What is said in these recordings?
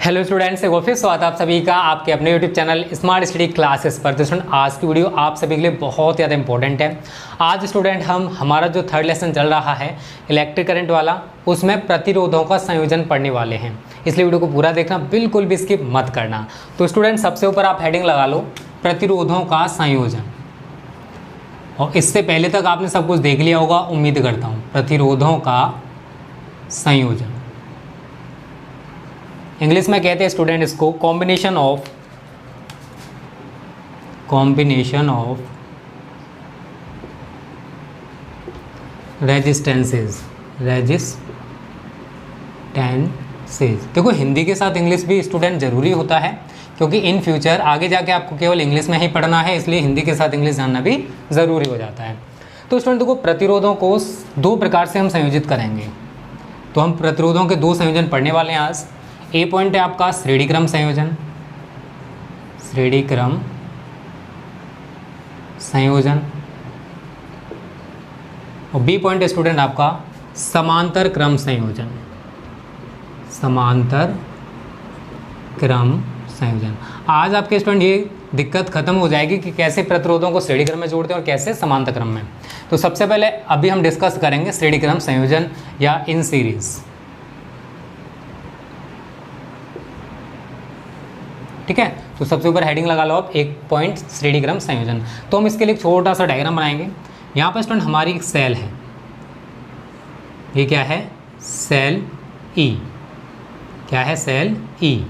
Hello students, एक बार फिर स्वागत है आप सभी का आपके अपने YouTube channel smart study classes पर। तो स्टूडेंट, आज की वीडियो आप सभी के लिए बहुत ज़्यादा इंपॉर्टेंट है। आज स्टूडेंट हमारा जो थर्ड लेसन चल रहा है इलेक्ट्रिक करंट वाला, उसमें प्रतिरोधों का संयोजन पढ़ने वाले हैं, इसलिए वीडियो को पूरा देखना, बिल्कुल भी स्किप मत करना। तो स्टूडेंट, सबसे ऊपर आप हेडिंग लगा लो प्रतिरोधों का संयोजन। और इससे पहले तक आपने सब कुछ देख लिया होगा, उम्मीद करता हूँ। प्रतिरोधों का संयोजन इंग्लिश में कहते हैं स्टूडेंट इसको कॉम्बिनेशन ऑफ रेजिस्टेंसेस। देखो, हिंदी के साथ इंग्लिश भी स्टूडेंट ज़रूरी होता है, क्योंकि इन फ्यूचर आगे जाके आपको केवल इंग्लिश में ही पढ़ना है, इसलिए हिंदी के साथ इंग्लिश जानना भी ज़रूरी हो जाता है। तो स्टूडेंट देखो, प्रतिरोधों को दो प्रकार से हम संयोजित करेंगे। तो हम प्रतिरोधों के दो संयोजन पढ़ने वाले हैं आज। ए पॉइंट है आपका श्रेणी क्रम संयोजन, और बी पॉइंट है स्टूडेंट आपका समांतर क्रम संयोजन। आज आपके स्टूडेंट ये दिक्कत खत्म हो जाएगी कि कैसे प्रतिरोधों को श्रेणी क्रम में जोड़ते हैं और कैसे समांतर क्रम में। तो सबसे पहले अभी हम डिस्कस करेंगे श्रेणी क्रम संयोजन या इन सीरीज। ठीक है, तो सबसे ऊपर हेडिंग लगा लो आप, एक पॉइंट श्रेणी क्रम संयोजन। तो हम इसके लिए एक छोटा सा डायग्राम बनाएंगे। यहाँ पर स्टूडेंट हमारी एक सेल है, ये क्या है? Cell E. क्या है? Cell E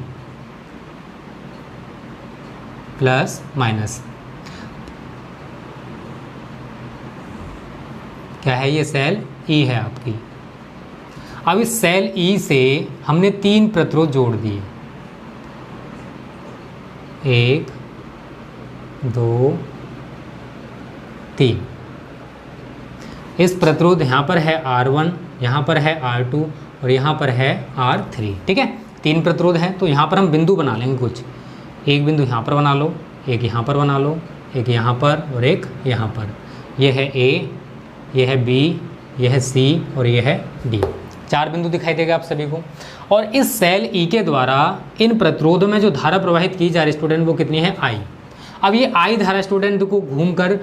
plus minus. क्या है? ये सेल ई है आपकी। अब इस सेल ई से हमने 3 प्रतिरोध जोड़ दिए, 1 2 3। इस प्रतिरोध यहाँ पर है R1, यहाँ पर है R2 और यहाँ पर है R3। ठीक है, 3 प्रतिरोध हैं। तो यहाँ पर हम बिंदु बना लेंगे कुछ। एक बिंदु यहाँ पर बना लो, एक यहाँ पर बना लो, एक यहाँ पर और एक यहाँ पर। ये है A, ये है B, ये है C और ये है D। 4 बिंदु दिखाई देगा आप सभी को। और इस सेल ई के द्वारा इन प्रतिरोधों में जो धारा प्रवाहित की जा रही स्टूडेंट, वो कितनी है? I। अब ये I धारा स्टूडेंट को घूमकर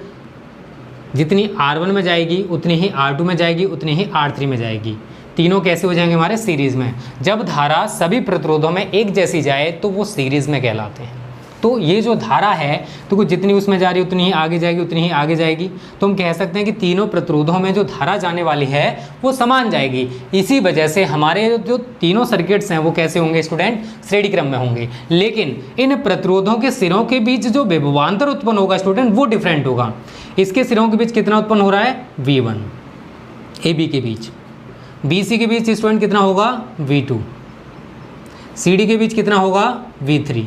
जितनी R1 में जाएगी उतनी ही R2 में जाएगी, उतनी ही R3 में जाएगी। तीनों कैसे हो जाएंगे हमारे? सीरीज़ में। जब धारा सभी प्रतिरोधों में एक जैसी जाए तो वो सीरीज़ में कहलाते हैं। तो ये जो धारा है तो जितनी उसमें जा रही है उतनी ही आगे जाएगी, उतनी ही आगे जाएगी। तो हम कह सकते हैं कि तीनों प्रतिरोधों में जो धारा जाने वाली है वो समान जाएगी। इसी वजह से हमारे जो तीनों सर्किट्स हैं वो कैसे होंगे स्टूडेंट? श्रेणी क्रम में होंगे। लेकिन इन प्रतिरोधों के सिरों के बीच जो विभवांतर उत्पन्न होगा स्टूडेंट, वो डिफरेंट होगा। इसके सिरों के बीच कितना उत्पन्न हो रहा है? V1। AB के बीच, BC के बीच स्टूडेंट कितना होगा? V2। CD के बीच कितना होगा? V3।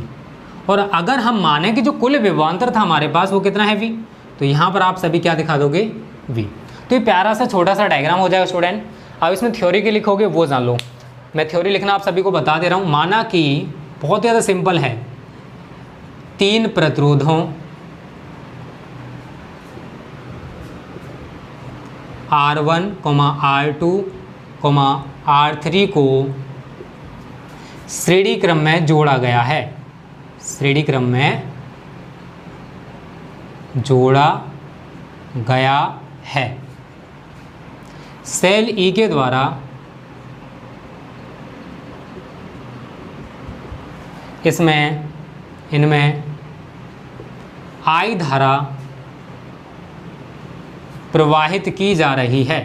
और अगर हम माने कि जो कुल विभवांतर था हमारे पास वो कितना है? V। तो यहाँ पर आप सभी क्या दिखा दोगे? V। तो ये प्यारा सा छोटा सा डायग्राम हो जाएगा स्टूडेंट। अब इसमें थ्योरी के लिखोगे वो जान लो। मैं थ्योरी लिखना आप सभी को बता दे रहा हूँ। माना कि बहुत ज़्यादा सिंपल है, 3 प्रतिरोधों R1, R2, R3 को श्रेणी क्रम में जोड़ा गया है। श्रेणी क्रम में जोड़ा गया है सेल ई के द्वारा। इनमें I धारा प्रवाहित की जा रही है।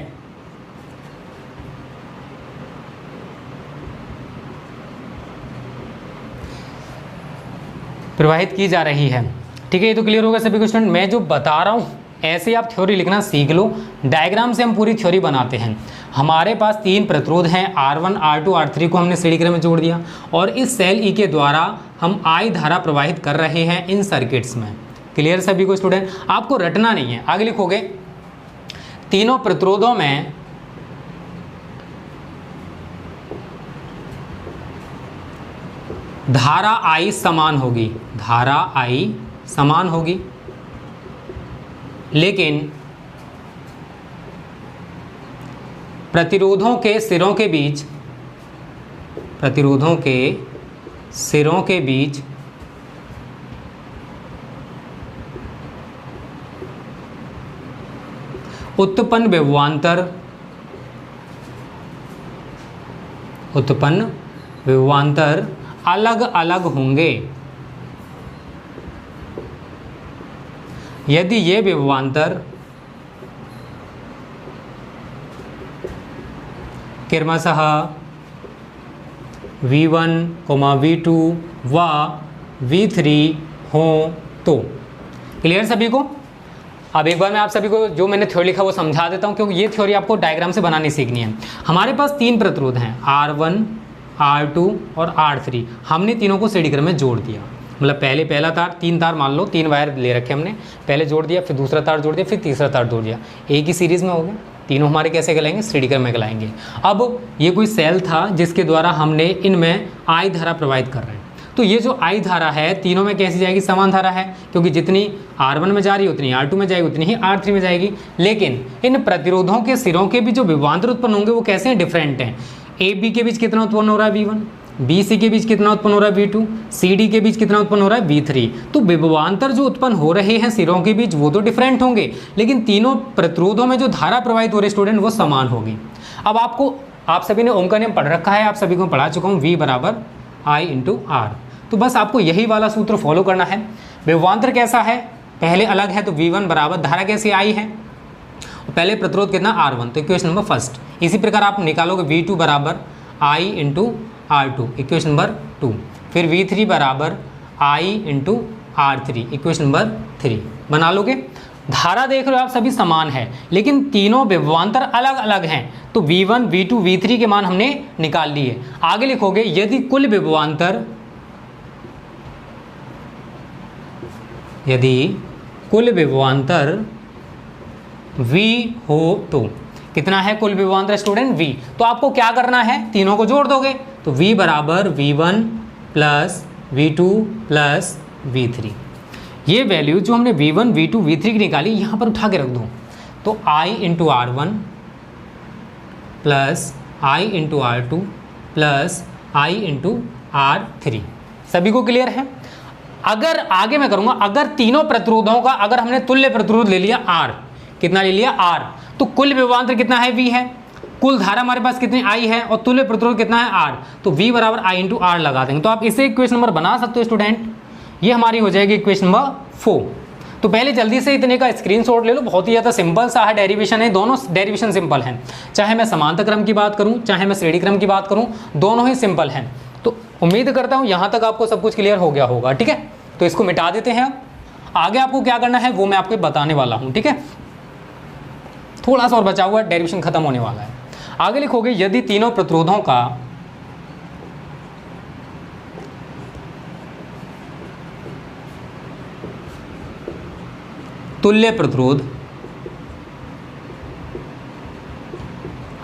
ठीक है, ये तो क्लियर होगा सभी को स्टूडेंट। मैं जो बता रहा हूँ ऐसे आप थ्योरी लिखना सीख लो। डायग्राम से हम पूरी थ्योरी बनाते हैं। हमारे पास 3 प्रतिरोध हैं, R1, R2, R3 को हमने श्रेणी क्रम में जोड़ दिया, और इस सेल ई के द्वारा हम I धारा प्रवाहित कर रहे हैं इन सर्किट्स में। क्लियर सभी को स्टूडेंट? आपको रटना नहीं है, आगे लिखोगे तीनों प्रतिरोधों में धारा I समान होगी। धारा I समान होगी, लेकिन प्रतिरोधों के सिरों के बीच सिरों के बीच उत्पन्न विभवांतर अलग अलग होंगे यदि ये विभवांतर क्रमशः V1, V2 व V3 हो तो। क्लियर सभी को? अब एक बार मैं आप सभी को जो मैंने थ्योरी लिखा वो समझा देता हूँ, क्योंकि ये थ्योरी आपको डायग्राम से बनानी सीखनी है। हमारे पास तीन प्रतिरोध हैं R1, R2 और R3। हमने तीनों को सीढ़ी क्रम में जोड़ दिया, मतलब पहले पहला तार, तीन तार मान लो, तीन वायर ले रखे हमने, पहले जोड़ दिया, फिर दूसरा तार जोड़ दिया, फिर तीसरा तार जोड़ दिया, एक ही सीरीज़ में हो गया। तीनों हमारे कैसे कहलाएंगे? सीढ़ी क्रम में कहलाएंगे। अब ये कोई सेल था जिसके द्वारा हमने इनमें आई धारा प्रवाहित कर रहे हैं, तो ये जो आई धारा है तीनों में कैसी जाएगी? समान धारा है, क्योंकि जितनी R1 में जा रही है उतनी R2 में जाएगी, उतनी ही R3 में जाएगी। लेकिन इन प्रतिरोधों के सिरों के बीच जो विभवांतर उत्पन्न होंगे वो कैसे हैं? डिफरेंट हैं। ए बी के बीच कितना उत्पन्न हो रहा है? V1। बी सी के बीच कितना उत्पन्न हो रहा है? V2। सी डी के बीच कितना उत्पन्न हो रहा है? V3। तो विभवांतर जो उत्पन्न हो रहे हैं सिरों के बीच वो तो डिफरेंट होंगे, लेकिन तीनों प्रतिरोधों में जो धारा प्रवाहित हो रही स्टूडेंट वो समान होगी। अब आप सभी ने ओम का नियम पढ़ रखा है, आप सभी को पढ़ा चुका हूँ, V बराबर I इंटू आर। तो बस आपको यही वाला सूत्र फॉलो करना है। विभवांतर कैसा है? पहले अलग है तो V1 बराबर धारा कैसी आई है, पहले प्रतिरोध कितना? R1, तो इक्वेशन नंबर फर्स्ट। इसी प्रकार आप निकालोगे V2 बराबर I into R2, equation number 2। फिर V3 बराबर I into R3, equation number 3 बना लोगे। धारा देख रहे हो आप सभी समान है, लेकिन तीनों विभवांतर अलग अलग हैं, तो V1, V2, V3 के मान हमने निकाल लिए। आगे लिखोगे यदि कुल विभवांतर V हो तो। कितना है कुल विभवांतर स्टूडेंट? V। तो आपको क्या करना है? तीनों को जोड़ दोगे, तो V बराबर V1 plus V2 plus V3। ये वैल्यू जो हमने V1, V2, V3 की निकाली यहाँ पर उठा के रख दो, तो I into R1 plus I into R2 plus I into R3। सभी को क्लियर है? अगर आगे मैं करूँगा, अगर तीनों प्रतिरोधों का अगर हमने तुल्य प्रतिरोध ले लिया R, कितना ले लिया? R, तो कुल विभवांतर कितना है? V है। कुल धारा हमारे पास कितनी? I है, और तुल्य प्रतिरोध कितना है? R। तो V बराबर I इंटू आर लगा देंगे, तो आप इसे इक्वेशन नंबर बना सकते हो स्टूडेंट। ये हमारी हो जाएगी इक्वेशन नंबर 4। तो पहले जल्दी से इतने का स्क्रीनशॉट ले लो, बहुत ही ज़्यादा सिंपल सा है डेरिवेशन है, दोनों डेरिवेशन सिंपल हैं। चाहे मैं समांतर क्रम की बात करूँ, चाहे मैं श्रेणी क्रम की बात करूँ, दोनों ही सिंपल हैं। तो उम्मीद करता हूँ यहाँ तक आपको सब कुछ क्लियर हो गया होगा। ठीक है, तो इसको मिटा देते हैं। आगे आपको क्या करना है वो मैं आपको बताने वाला हूँ। ठीक है, थोड़ा सा और बचा हुआ है, डेरिवेशन खत्म होने वाला है। आगे लिखोगे यदि तीनों प्रतिरोधों का तुल्य प्रतिरोध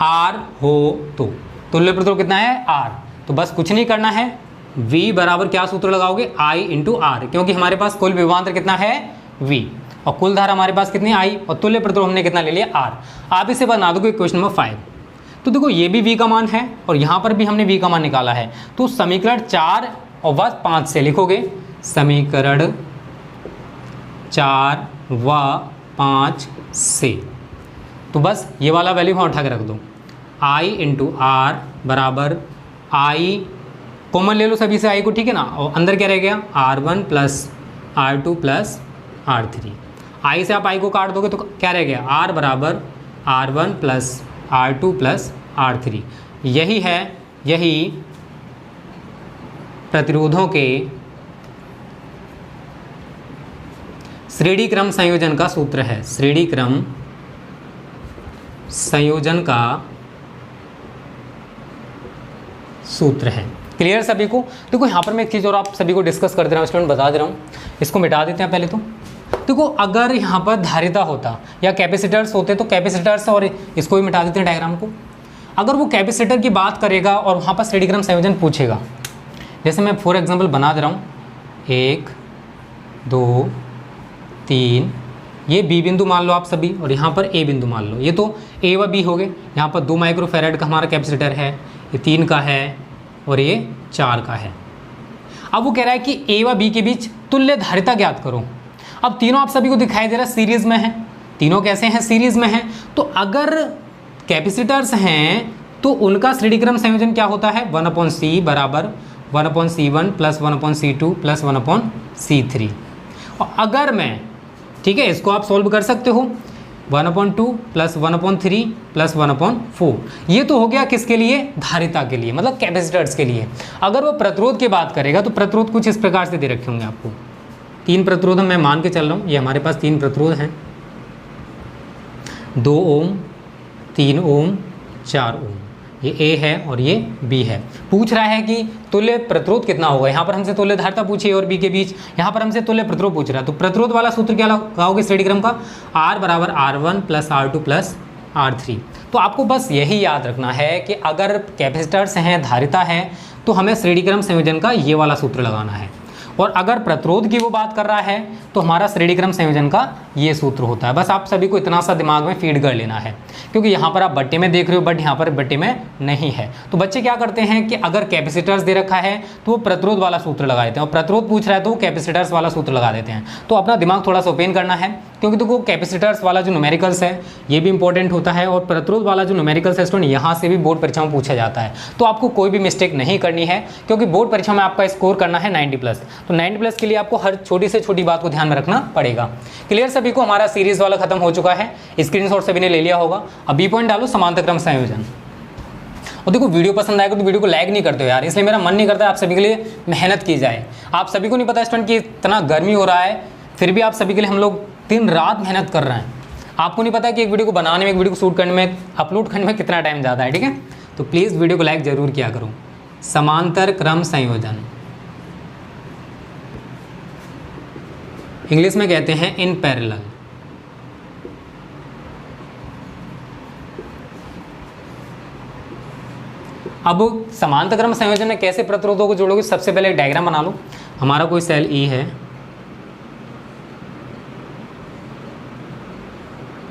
R हो तो। तुल्य प्रतिरोध कितना है? R। तो बस कुछ नहीं करना है, V बराबर क्या सूत्र लगाओगे? I इंटू आर, क्योंकि हमारे पास कुल विभवांतर कितना है? V, और कुल धारा हमारे पास कितनी? I, और तुल्य प्रतिरोध हमने कितना ले लिया? R। आप इसे बना दोगे क्वेश्चन नंबर 5। तो देखो ये भी V का मान है और यहाँ पर भी हमने V का मान निकाला है, तो समीकरण 4 और बस 5 से लिखोगे, समीकरण 4 व 5 से। तो बस ये वाला वैल्यू वहाँ उठा के रख दो, I इंटू आर बराबर I कॉमन ले लो सभी से I को, ठीक है ना, और अंदर क्या रह गया? R1 plus R2 plus R3। I से आप I को काट दोगे तो क्या रह गया? R बराबर R1 plus R2 plus R3। यही प्रतिरोधों के श्रेणी क्रम संयोजन का सूत्र है। श्रेणी क्रम संयोजन का सूत्र है। क्लियर सभी को? देखो यहाँ पर मैं एक चीज़ और आप सभी को डिस्कस कर दे रहा हूँ स्टूडेंट, बता दे रहा हूँ, इसको मिटा देते हैं पहले। तो देखो अगर यहाँ पर धारिता होता या कैपेसिटर्स होते तो कैपेसिटर्स, और इसको भी मिटा देते हैं डायग्राम को। अगर वो कैपेसिटर की बात करेगा और वहाँ पर श्रेणी क्रम संयोजन पूछेगा, जैसे मैं फॉर एग्जांपल बना दे रहा हूँ, 1 2 3, ये B बिंदु मान लो आप सभी, और यहाँ पर A बिंदु मान लो। ये तो A व B हो गए। यहाँ पर 2 माइक्रोफैराड का हमारा कैपेसिटर है, ये 3 का है और ये 4 का है। अब वो कह रहा है कि ए व बी के बीच तुल्य धारिता ज्ञात करो। अब तीनों आप सभी को दिखाई दे रहा है सीरीज में है, तीनों कैसे हैं, सीरीज में हैं। तो अगर कैपेसिटर्स हैं तो उनका श्रेणी क्रम संयोजन क्या होता है, 1/c बराबर 1/c1 plus 1/c2 plus 1/c3। और अगर मैं, ठीक है, इसको आप सॉल्व कर सकते हो, 1/2 प्लस 1/3 प्लस 1/4। ये तो हो गया किसके लिए, धारिता के लिए, मतलब कैपेसिटर्स के लिए। अगर वो प्रतिरोध की बात करेगा तो प्रतिरोध कुछ इस प्रकार से दे रखे होंगे आपको। 3 प्रतिरोध मैं मान के चल रहा हूँ, ये हमारे पास 3 प्रतिरोध हैं, 2 ओम, 3 ओम, 4 ओम। ये ए है और ये बी है। पूछ रहा है कि तुल्य प्रतिरोध कितना होगा। यहाँ पर हमसे तुल्य धारिता पूछी और बी के बीच, यहाँ पर हमसे तुल्य प्रतिरोध पूछ रहा है। तो प्रतिरोध वाला सूत्र क्या लगाओगे श्रेणी क्रम का, R बराबर R1 plus R2 plus R3। तो आपको बस यही याद रखना है कि अगर कैपेसिटर्स हैं, धारिता है, तो हमें श्रेणी क्रम संयोजन का ये वाला सूत्र लगाना है। और अगर प्रतिरोध की वो बात कर रहा है तो हमारा श्रेणी क्रम संयोजन का ये सूत्र होता है। बस आप सभी को इतना सा दिमाग में फीड कर लेना है, क्योंकि यहाँ पर आप बट्टे में देख रहे हो बट यहाँ पर बट्टे में नहीं है। तो बच्चे क्या करते हैं कि अगर कैपेसिटर्स दे रखा है तो वो प्रतिरोध वाला सूत्र लगा देते हैं, और प्रतिरोध पूछ रहा है तो वो कैपेसिटर्स वाला सूत्र लगा देते हैं। तो अपना दिमाग थोड़ा सा ओपन करना है, क्योंकि देखो कैपेसिटर्स वाला जो न्यूमेरिकल्स है ये भी इंपॉर्टेंट होता है, और प्रतिरोध वाला जो न्यूमेरिकल्स है स्टूडेंट यहाँ से भी बोर्ड परीक्षा में पूछा जाता है। तो आपको कोई भी मिस्टेक नहीं करनी है, क्योंकि बोर्ड परीक्षा में आपका स्कोर करना है 90+। तो 90+ के लिए आपको हर छोटी से छोटी बात को ध्यान में रखना पड़ेगा। क्लियर सभी को, हमारा सीरीज वाला खत्म हो चुका है, स्क्रीनशॉट सभी ने ले लिया होगा। अब बी पॉइंट डालो, समांतर क्रम संयोजन। और देखो वीडियो पसंद आएगा तो वीडियो को लाइक नहीं करते हो यार, इसलिए मेरा मन नहीं करता आप सभी के लिए मेहनत की जाए। आप सभी को नहीं पता स्टूडेंट कि इतना गर्मी हो रहा है, फिर भी आप सभी के लिए हम लोग दिन रात मेहनत कर रहे हैं। आपको नहीं पता कि एक वीडियो को बनाने में, एक वीडियो को शूट करने में, अपलोड करने में कितना टाइम ज़्यादा है, ठीक है। तो प्लीज़ वीडियो को लाइक जरूर किया करो। समांतर क्रम संयोजन इंग्लिश में कहते हैं इन पैरेलल। अब समांतर क्रम संयोजन में कैसे प्रतिरोधों को जोड़ोगे, सबसे पहले एक डायग्राम बना लो। हमारा कोई सेल ई है,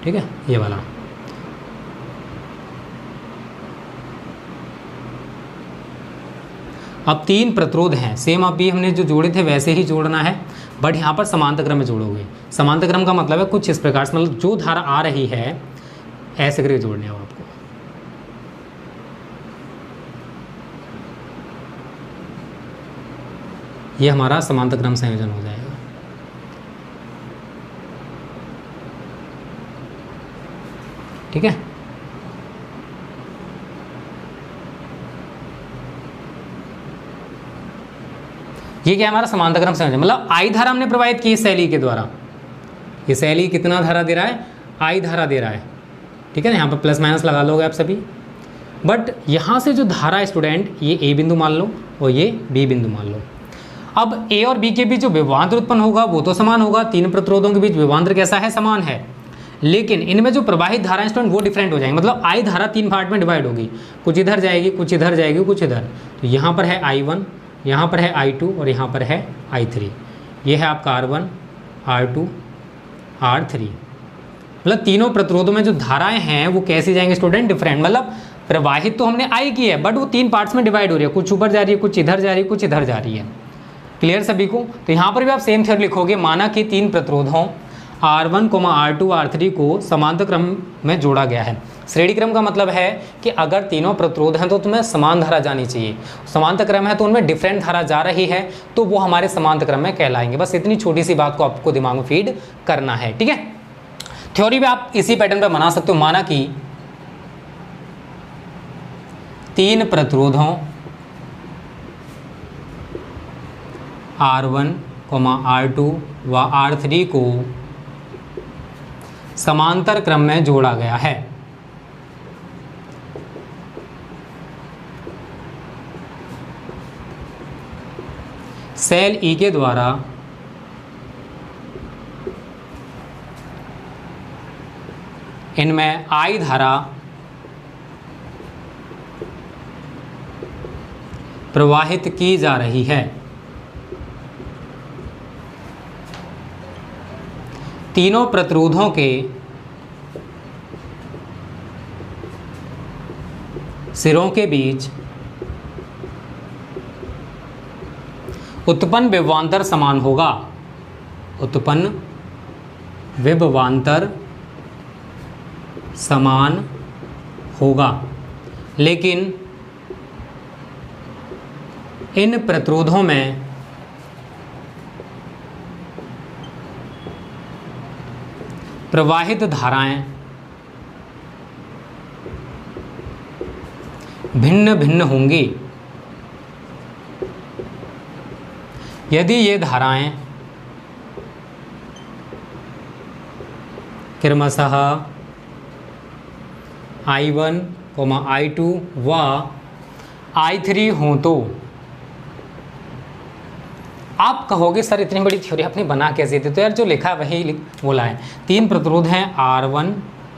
ठीक है, ये वाला। अब 3 प्रतिरोध हैं, सेम अभी हमने जो जोड़े थे वैसे ही जोड़ना है, बट यहाँ पर समांतर क्रम में जोड़ोगे। समांतर क्रम का मतलब है कुछ इस प्रकार से, मतलब जो धारा आ रही है ऐसे करके जोड़ने हो आपको। ये हमारा समांतर क्रम संयोजन हो जाएगा। ठीक है, ये क्या है हमारा समांतर क्रम संयोजन। मतलब आई धारा हमने प्रवाहित की शैली के द्वारा। ये शैली कितना धारा दे रहा है, आई धारा दे रहा है, ठीक है ना। यहाँ पर प्लस माइनस लगा लोगे आप सभी। बट यहाँ से जो धारा है स्टूडेंट, ये ए बिंदु मान लो और ये बी बिंदु मान लो। अब ए और बी के बीच जो विभवांतर उत्पन्न होगा वो तो समान होगा, 3 प्रतिरोधों के बीच विभवांतर कैसा है, समान है। लेकिन इनमें जो प्रवाहित धारा है स्टूडेंट वो डिफरेंट हो जाएंगे। मतलब आई धारा 3 पार्ट में डिवाइड होगी, कुछ इधर जाएगी, कुछ इधर जाएगी, कुछ इधर। तो यहाँ पर है I1, यहाँ पर है I2 और यहाँ पर है I3। ये है आपका R1, R2, R3। मतलब तीनों प्रतिरोधों में जो धाराएं हैं वो कैसे जाएंगे स्टूडेंट, डिफरेंट। मतलब प्रवाहित तो हमने I की है, बट वो 3 पार्ट्स में डिवाइड हो रही है, कुछ ऊपर जा रही है, कुछ इधर जा रही है, कुछ इधर जा रही है। क्लियर सभी को। तो यहाँ पर भी आप सेम थ्योरी लिखोगे। माना कि 3 प्रतिरोधों R1, R2, R3 को समांतर क्रम में जोड़ा गया है। श्रेणी क्रम का मतलब है कि अगर तीनों प्रतिरोध हैं तो तुम्हें समान धारा जानी चाहिए। समांतर क्रम है तो उनमें डिफरेंट धारा जा रही है, तो वो हमारे समांतर क्रम में कहलाएंगे। बस इतनी छोटी सी बात को आपको दिमाग में फीड करना है, ठीक है। थ्योरी भी आप इसी पैटर्न पर बना सकते हो। माना कि 3 प्रतिरोधों R1, R2 व R3 को समांतर क्रम में जोड़ा गया है। सेल ई के द्वारा इनमें आई धारा प्रवाहित की जा रही है। तीनों प्रतिरोधों के सिरों के बीच उत्पन्न विभवांतर समान होगा, उत्पन्न विभवांतर समान होगा, लेकिन इन प्रतिरोधों में प्रवाहित धाराएं भिन्न भिन्न होंगी। यदि ये धाराएं क्रमशः I1, I2 व I3 हों तो आप कहोगे सर इतनी बड़ी थ्योरी आपने बना कैसे दी? तो यार जो लिखा है वही बोला है। 3 प्रतिरोध हैं R1,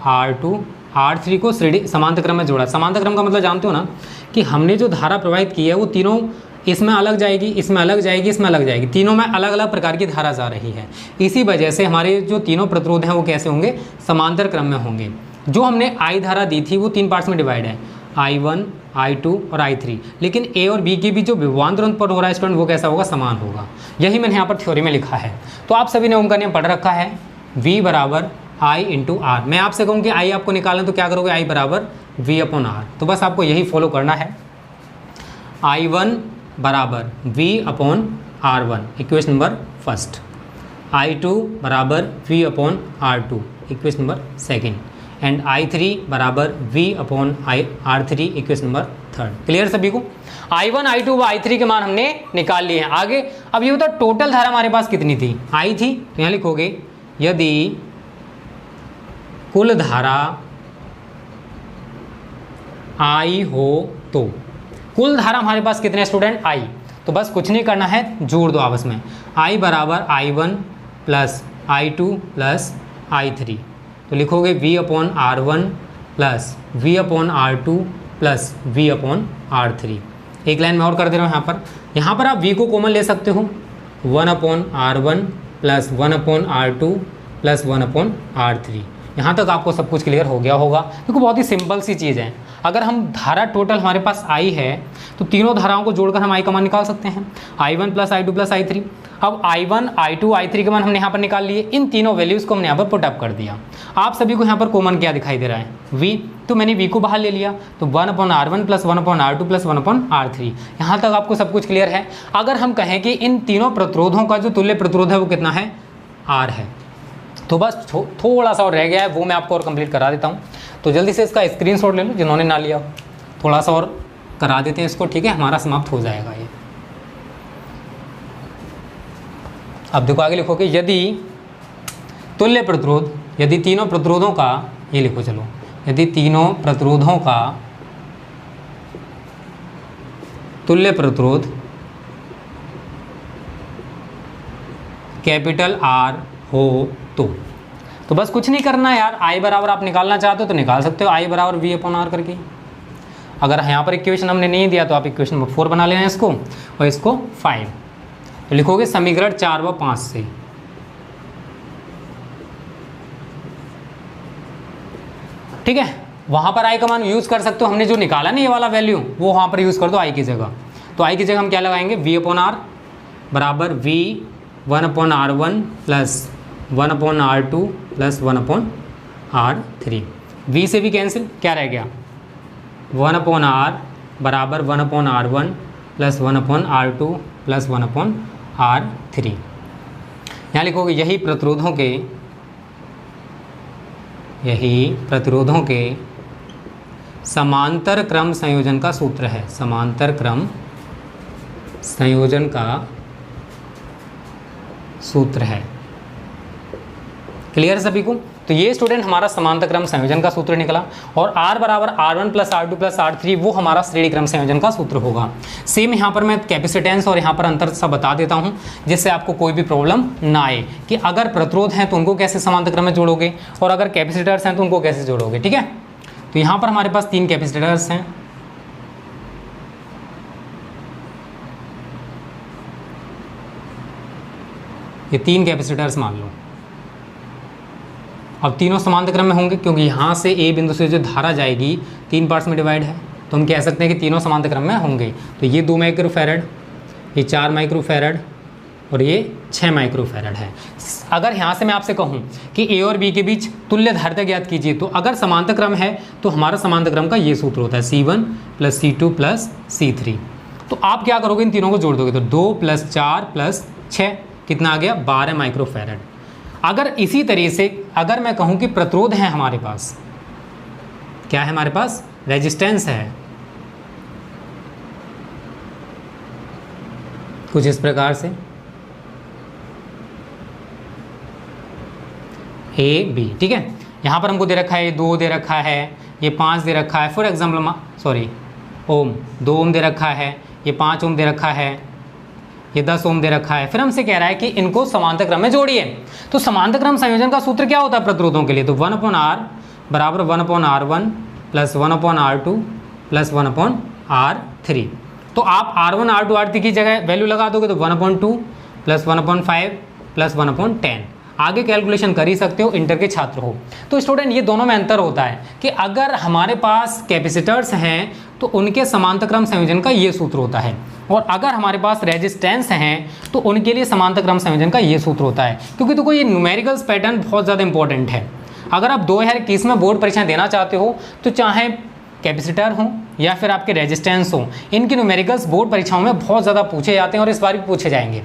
R2, R3 को श्रेणी समांतर क्रम में जोड़ा। समांतर क्रम का मतलब जानते हो ना कि हमने जो धारा प्रवाहित की है वो तीनों इसमें अलग जाएगी, इसमें अलग जाएगी, इसमें अलग जाएगी, तीनों में अलग अलग प्रकार की धारा जा रही है। इसी वजह से हमारे जो तीनों प्रतिरोध हैं वो कैसे होंगे? समांतर क्रम में होंगे। जो हमने I धारा दी थी वो 3 पार्ट्स में डिवाइड है, I1, I2 और I3, लेकिन A और B की भी जो विभवांतर उत्पन्न हो रहा है स्टूडेंट वो कैसा होगा? समान होगा। यही मैंने यहाँ पर थ्योरी में लिखा है। तो आप सभी ने ओम का नियम पढ़ रखा है, V बराबर I इंटू आर। मैं आपसे कहूँ कि I आपको निकालना तो क्या करोगे? I बराबर V अपॉन R। तो बस आपको यही फॉलो करना है। I1 बराबर V upon R1 equation number first, I2 बराबर V upon R2 equation number second, and I3 बराबर V upon R3 equation number third. Clear सभी को? I1, I2 व I3 के मान हमने निकाल लिए हैं। आगे अब ये बताओ टोटल धारा हमारे पास कितनी थी? I थी, तो यहाँ लिखोगे यदि कुल धारा I हो तो। कुल धारा हमारे पास कितने स्टूडेंट? I। तो बस कुछ नहीं करना है, जोड़ दो आपस में। I बराबर I1 plus I2 plus I3, तो लिखोगे V upon R1 plus V upon R2 plus V upon R3। एक लाइन में और कर दे रहा हूँ यहाँ पर आप V को कॉमन ले सकते हो, 1 upon R1 plus 1 upon R2 plus 1 upon R3। यहाँ तक आपको सब कुछ क्लियर हो गया होगा, क्योंकि बहुत ही सिंपल सी चीज़ है। अगर हम धारा टोटल हमारे पास I है तो तीनों धाराओं को जोड़कर हम I का मान निकाल सकते हैं, I1 plus I2 plus I3। अब I1, I2, I3 के मान हमने यहाँ पर निकाल लिए। इन तीनों वैल्यूज़ को हमने यहाँ पर पुट अप कर दिया। आप सभी को यहाँ पर कॉमन क्या दिखाई दे रहा है? V। तो मैंने V को बाहर ले लिया, तो 1 upon R1 plus 1 upon R2 plus 1 upon R3। यहाँ तक आपको सब कुछ क्लियर है। अगर हम कहें कि इन तीनों प्रतिरोधों का जो तुल्य प्रतिरोध है वो कितना है? R है। तो बस थोड़ा सा और रह गया है, वो मैं आपको और कंप्लीट करा देता हूँ। तो जल्दी से इसका स्क्रीनशॉट ले लो जिन्होंने ना लिया, थोड़ा सा और करा देते हैं इसको, ठीक है? हमारा समाप्त हो जाएगा ये। अब देखो आगे लिखोगे यदि तुल्य प्रतिरोध, यदि तीनों प्रतिरोधों का, ये लिखो चलो, यदि तीनों प्रतिरोधों का तुल्य प्रतिरोध कैपिटल R हो तो बस कुछ नहीं करना है यार। I बराबर आप निकालना चाहते हो तो निकाल सकते हो, I बराबर V अपॉन R करके। अगर यहाँ पर इक्वेशन हमने नहीं दिया तो आप इक्वेशन नंबर 4 बना लेना इसको, और इसको 5। तो लिखोगे समीकरण 4 व 5 से। ठीक है, वहाँ पर I का मान यूज़ कर सकते हो। हमने जो निकाला ना ये वाला वैल्यू, वो वहाँ पर यूज़ कर दो I की जगह। तो I की जगह हम क्या लगाएंगे? V अपॉन R बराबर V 1 upon R1 plus 1 upon R2 plus 1 upon R3। V से भी कैंसिल, क्या रह गया? 1 अपॉन R बराबर 1 upon R1 plus 1 upon R2 plus 1 upon R3। यहाँ लिखोगे यही प्रतिरोधों के समांतर क्रम संयोजन का सूत्र है। समांतर क्रम संयोजन का सूत्र है। क्लियर सभी को? तो ये स्टूडेंट हमारा समांतर क्रम संयोजन का सूत्र निकला, और R बराबर R1 plus R2 plus R3 वो हमारा श्रेणी क्रम संयोजन का सूत्र होगा। सेम यहाँ पर मैं कैपेसिटेंस और यहाँ पर अंतर सा बता देता हूँ, जिससे आपको कोई भी प्रॉब्लम ना आए कि अगर प्रतिरोध हैं तो उनको कैसे समांतर क्रम में जोड़ोगे, और अगर कैपेसिटर्स हैं तो उनको कैसे जोड़ोगे। ठीक है, तो यहाँ पर हमारे पास 3 कैपेसिटर्स हैं। ये 3 कैपेसिटर्स मान लो। अब तीनों समांतर क्रम में होंगे, क्योंकि यहाँ से A बिंदु से जो धारा जाएगी 3 पार्ट्स में डिवाइड है, तो हम कह सकते हैं कि तीनों समांतर क्रम में होंगे। तो ये 2 माइक्रोफैरड, ये 4 माइक्रोफैरड और ये 6 माइक्रोफैरड है। अगर यहाँ से मैं आपसे कहूँ कि ए और बी के बीच तुल्य धारिता ज्ञात कीजिए, तो अगर समांतर क्रम है तो हमारा समांतर क्रम का ये सूत्र होता है C1 + C2 + C3। तो आप क्या करोगे, इन तीनों को जोड़ दोगे तो 2 + 4 + 6 कितना आ गया, 12 माइक्रोफैरड। अगर इसी तरीके से अगर मैं कहूँ कि प्रतिरोध है हमारे पास, क्या है हमारे पास, रेजिस्टेंस है कुछ इस प्रकार से ए बी, ठीक है। यहाँ पर हमको दे रखा है ये 2 दे रखा है, ये 5 दे रखा है, फॉर एग्जाम्पल ओम 2 ओम दे रखा है, ये 5 ओम दे रखा है, ये 10 ओम दे रखा है। फिर हमसे कह रहा है कि इनको समांतर क्रम में जोड़िए। तो समांतर क्रम संयोजन का सूत्र क्या होता है प्रतिरोधों के लिए, तो 1/R बराबर 1/R1 + 1/R2 + 1/R3। तो आप R1 R2 R3 की जगह वैल्यू लगा दोगे तो 1/2 + 1/5 + 1/10। आगे कैलकुलेशन कर ही सकते हो, इंटर के छात्र हो तो। स्टूडेंट ये दोनों में अंतर होता है कि अगर हमारे पास कैपेसिटर्स हैं तो उनके समांतर क्रम संयोजन का ये सूत्र होता है, और अगर हमारे पास रेजिस्टेंस हैं तो उनके लिए समांतर क्रम संयोजन का ये सूत्र होता है। क्योंकि देखो ये न्यूमेरिकल्स पैटर्न बहुत ज़्यादा इंपॉर्टेंट है। अगर आप 2021 में बोर्ड परीक्षाएं देना चाहते हो तो चाहे कैपेसिटर हो या फिर आपके रेजिस्टेंस हो, इनके न्यूमेरिकल्स बोर्ड परीक्षाओं में बहुत ज़्यादा पूछे जाते हैं और इस बार भी पूछे जाएंगे।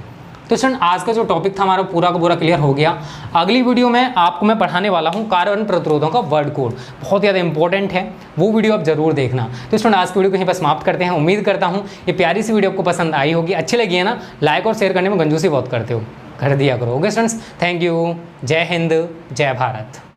तो स्टूडेंट आज का जो टॉपिक था हमारा पूरा का पूरा क्लियर हो गया। अगली वीडियो में आपको मैं पढ़ाने वाला हूँ कार्बन प्रतिरोधों का वर्ड कोड, बहुत ज़्यादा इंपॉर्टेंट है, वो वीडियो आप जरूर देखना। तो स्टूडेंट आज की वीडियो को यहीं पर समाप्त करते हैं। उम्मीद करता हूँ ये प्यारी सी वीडियो आपको पसंद आई होगी, अच्छी लगी है ना। लाइक और शेयर करने में कंजूसी बहुत करते हो, कर दिया करो। Okay students, thank you. जय हिंद, जय भारत।